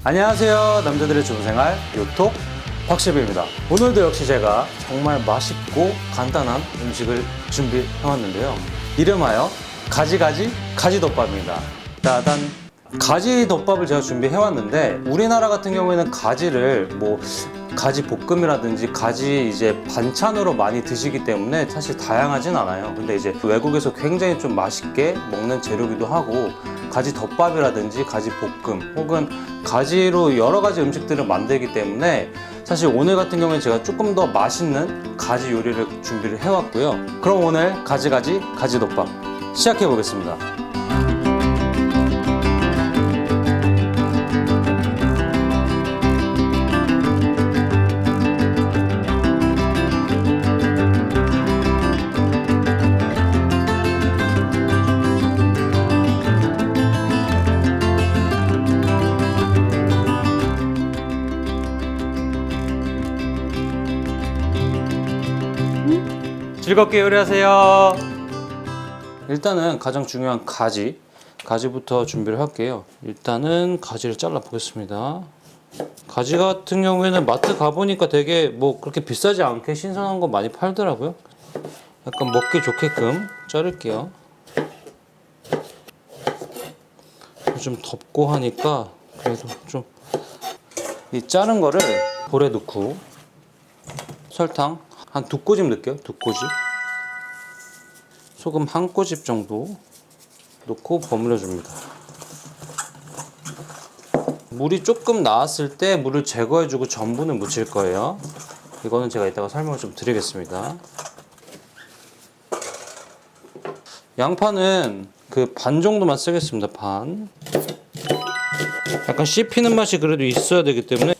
안녕하세요. 남자들의 좋은생활 요톡 박시브입니다. 오늘도 역시 제가 정말 맛있고 간단한 음식을 준비해왔는데요. 이름하여 가지덮밥입니다. 짜잔! 가지덮밥을 제가 준비해왔는데 우리나라 같은 경우에는 가지를 가지 볶음이라든지 가지 이제 반찬으로 많이 드시기 때문에 사실 다양하진 않아요. 근데 이제 외국에서 굉장히 좀 맛있게 먹는 재료기도 하고 가지 덮밥이라든지 가지 볶음 혹은 가지로 여러 가지 음식들을 만들기 때문에 사실 오늘 같은 경우에 제가 조금 더 맛있는 가지 요리를 준비를 해왔고요. 그럼 오늘 가지덮밥 시작해 보겠습니다. 즐겁게 요리하세요. 일단은 가장 중요한 가지부터 준비를 할게요. 일단은 가지를 잘라 보겠습니다. 가지 같은 경우에는 마트 가보니까 되게 그렇게 비싸지 않게 신선한 거 많이 팔더라고요. 약간 먹기 좋게끔 자를게요. 좀 덥고 하니까 그래도 좀 이 자른 거를 볼에 넣고 설탕 한 2꼬집 넣을게요. 2꼬집. 소금 1꼬집 정도 넣고 버무려 줍니다. 물이 조금 나왔을 때 물을 제거해 주고 전분을 묻힐 거예요. 이거는 제가 이따가 설명을 좀 드리겠습니다. 양파는 그 반 정도만 쓰겠습니다. 반. 약간 씹히는 맛이 그래도 있어야 되기 때문에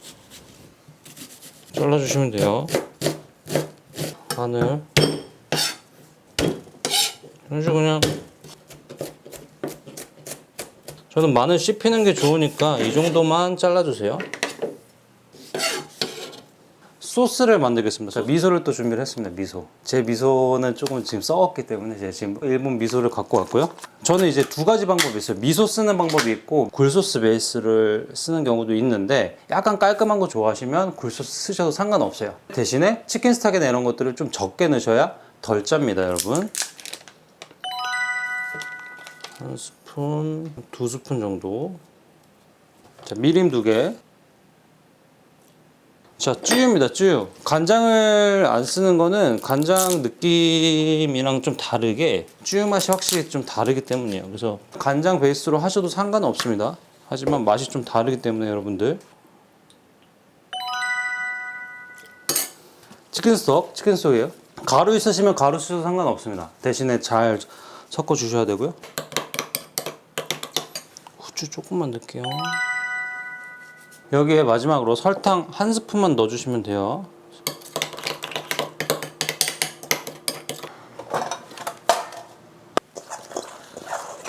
잘라주시면 돼요. 마늘 이런 식으로 그냥 저는 마늘 씹히는 게 좋으니까 이 정도만 잘라주세요. 소스를 만들겠습니다. 제가 미소를 또 준비를 했습니다. 제 미소는 조금 지금 썩었기 때문에 제가 지금 일본 미소를 갖고 왔고요. 저는 이제 2가지 방법이 있어요. 미소 쓰는 방법이 있고 굴소스 베이스를 쓰는 경우도 있는데 약간 깔끔한 거 좋아하시면 굴소스 쓰셔도 상관없어요. 대신에 치킨 스탁이나 이런 것들을 좀 적게 넣으셔야 덜 짭니다, 여러분. 1스푼, 2스푼 정도. 자, 미림 2개. 자, 쯔유입니다. 쯔유. 간장을 안 쓰는 거는 간장 느낌이랑 좀 다르게 쯔유 맛이 확실히 좀 다르기 때문이에요. 그래서 간장 베이스로 하셔도 상관은 없습니다. 하지만 맛이 좀 다르기 때문에 여러분들. 치킨스톡이에요. 가루 있으시면 가루 쓰셔도 상관없습니다. 대신에 잘 섞어 주셔야 되고요. 후추 조금만 넣을게요. 여기에 마지막으로 설탕 1스푼만 넣어주시면 돼요.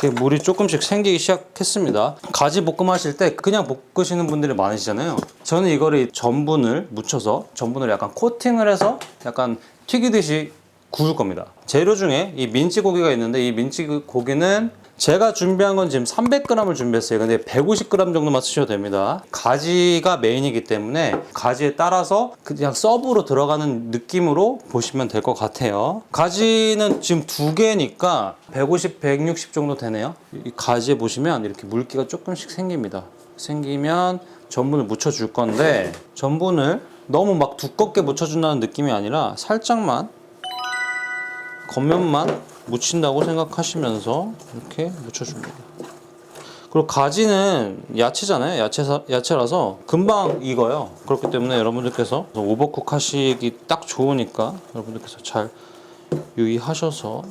이렇게 물이 조금씩 생기기 시작했습니다. 가지 볶음 하실 때 그냥 볶으시는 분들이 많으시잖아요. 저는 이거를 전분을 묻혀서 전분을 약간 코팅을 해서 약간 튀기듯이 구울 겁니다. 재료 중에 이 민찌고기가 있는데 이 민찌고기는 제가 준비한 건 지금 300g을 준비했어요. 근데 150g 정도만 쓰셔도 됩니다. 가지가 메인이기 때문에 가지에 따라서 그냥 서브로 들어가는 느낌으로 보시면 될 것 같아요. 가지는 지금 2개니까 150, 160 정도 되네요. 이 가지에 보시면 이렇게 물기가 조금씩 생깁니다. 생기면 전분을 묻혀줄 건데 전분을 너무 막 두껍게 묻혀준다는 느낌이 아니라 살짝만 겉면만 묻힌다고 생각하시면서 이렇게 묻혀줍니다. 그리고 가지는 야채잖아요. 야채라서 금방 익어요. 그렇기 때문에 여러분들께서 오버쿡 하시기 딱 좋으니까 여러분들께서 잘 유의하셔서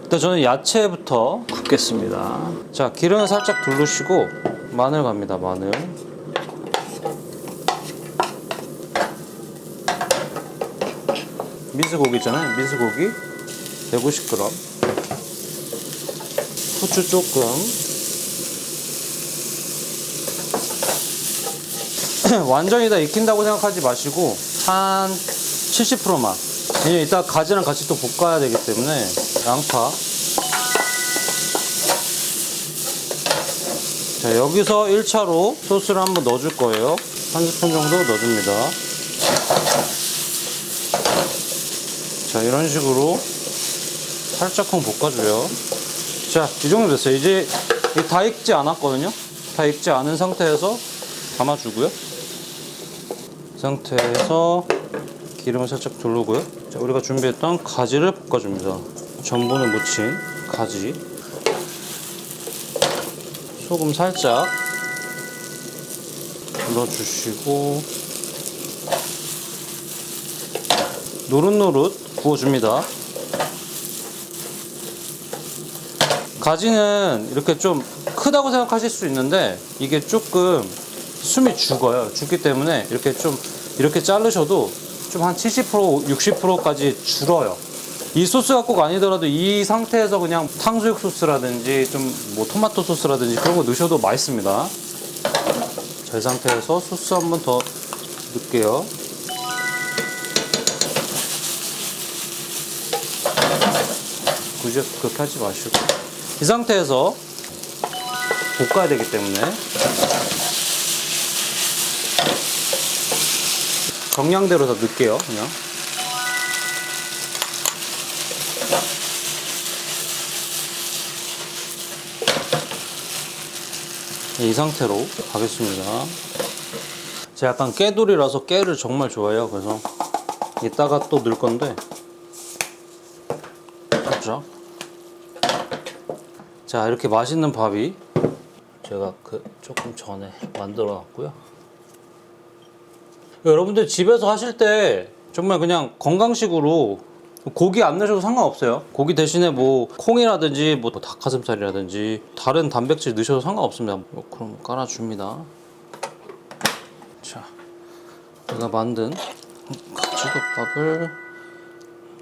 일단 저는 야채부터 굽겠습니다. 자, 기름을 살짝 두르시고 마늘 갑니다. 마늘. 미스고기 있잖아요. 미스고기 150g. 후추 조금. 완전히 다 익힌다고 생각하지 마시고 한 70%만. 왜냐면 이따 가지랑 같이 또 볶아야 되기 때문에 양파 자, 여기서 1차로 소스를 한번 넣어줄 거예요. 한 스푼 정도 넣어줍니다. 자, 이런 식으로 살짝쿵 볶아줘요. 자, 이 정도 됐어요. 이제 다 익지 않았거든요. 다 익지 않은 상태에서 담아주고요. 이 상태에서 기름을 살짝 두르고요. 자, 우리가 준비했던 가지를 볶아줍니다. 전분을 묻힌 가지, 소금 살짝 눌러주시고 노릇노릇 구워줍니다. 가지는 이렇게 좀 크다고 생각하실 수 있는데 이게 조금 숨이 죽어요. 죽기 때문에 이렇게 자르셔도 좀 한 70%, 60%까지 줄어요. 이 소스 갖고가 아니더라도 이 상태에서 그냥 탕수육 소스라든지 좀 뭐 토마토 소스라든지 그런 거 넣으셔도 맛있습니다. 자, 이 상태에서 소스 한 번 더 넣을게요. 굳이 그렇게 하지 마시고 이 상태에서 볶아야 되기 때문에 정량대로 더 넣을게요. 그냥 이 상태로 가겠습니다. 제가 약간 깨돌이라서 깨를 정말 좋아해요. 그래서 이따가 또 넣을 건데 그렇죠? 자, 이렇게 맛있는 밥이 제가 조금 전에 만들어 놨고요. 여러분들 집에서 하실 때 정말 그냥 건강식으로 고기 안 넣으셔도 상관없어요. 고기 대신에 뭐 콩이라든지 뭐 닭가슴살이라든지 다른 단백질 넣으셔도 상관없습니다. 그럼 깔아줍니다. 자, 제가 만든 가지덮밥을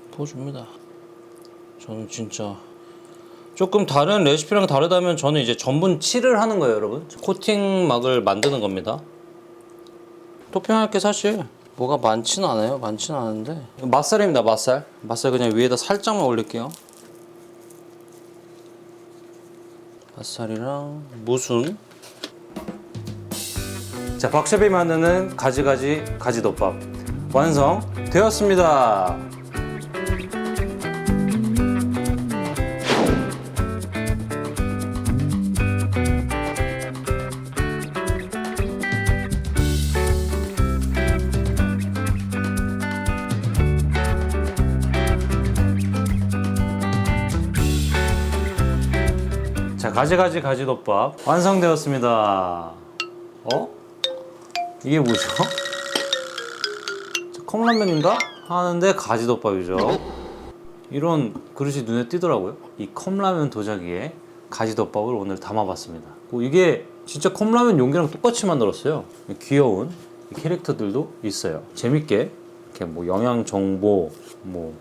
부어줍니다. 저는 진짜 조금 다른 레시피랑 다르다면 저는 이제 전분 칠을 하는 거예요, 여러분. 코팅 막을 만드는 겁니다. 토핑할 게 사실 뭐가 많지는 않아요. 많지는 않은데 맛살입니다. 맛살 그냥 위에다 살짝만 올릴게요. 맛살이랑 무순. 자, 박셰프이 만드는 가지덮밥 완성되었습니다. 자, 가지덮밥 완성되었습니다. 이게 뭐죠? 컵라면인가? 하는데 가지덮밥이죠. 이런 그릇이 눈에 띄더라고요. 이 컵라면 도자기에 가지덮밥을 오늘 담아봤습니다. 이게 진짜 컵라면 용기랑 똑같이 만들었어요. 귀여운 캐릭터들도 있어요. 재밌게 이렇게 뭐 영양 정보 뭐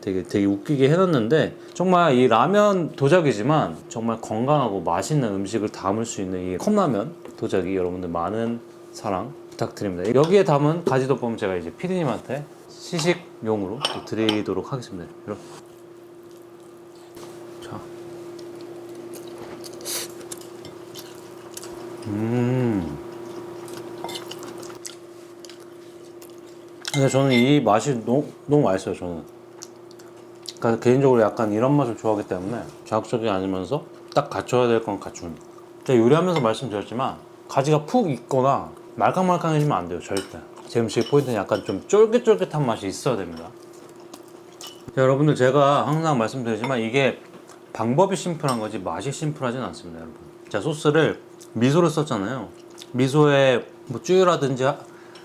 되게 웃기게 해놨는데 정말 이 라면 도자기지만 정말 건강하고 맛있는 음식을 담을 수 있는 이 컵라면 도자기 여러분들 많은 사랑 부탁드립니다. 여기에 담은 가지덮밥은 제가 이제 피디님한테 시식용으로 또 드리도록 하겠습니다. 자, 근데 저는 이 맛이 너무 맛있어요. 저는 그러니까 개인적으로 약간 이런 맛을 좋아하기 때문에 자극적이 아니면서 딱 갖춰야 될 건 갖춘. 제가 요리하면서 말씀드렸지만 가지가 푹 익거나 말캉말캉해지면 안 돼요. 절대. 제 음식의 포인트는 약간 좀 쫄깃쫄깃한 맛이 있어야 됩니다. 자, 여러분들 제가 항상 말씀드리지만 이게 방법이 심플한 거지 맛이 심플하진 않습니다. 여러분. 자, 소스를 미소를 썼잖아요. 미소에 뭐 쯔유라든지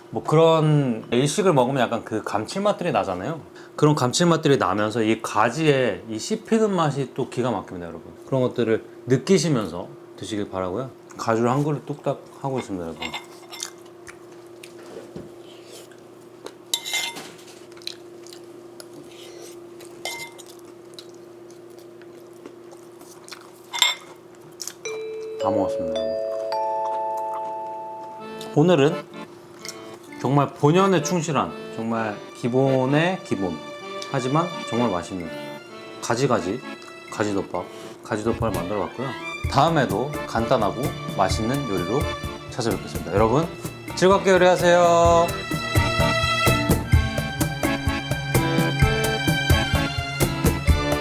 뭐 그런 일식을 먹으면 약간 그 감칠맛들이 나잖아요. 그런 감칠맛들이 나면서 이 가지에 이 씹히는 맛이 또 기가 막힙니다, 여러분. 그런 것들을 느끼시면서 드시길 바라고요. 가지를 한 그릇 뚝딱 하고 있습니다, 여러분. 다 먹었습니다, 여러분. 오늘은 정말 본연에 충실한 정말 기본의 기본 하지만 정말 맛있는 가지덮밥 가지덮밥을 만들어 봤고요. 다음에도 간단하고 맛있는 요리로 찾아뵙겠습니다. 여러분 즐겁게 요리하세요.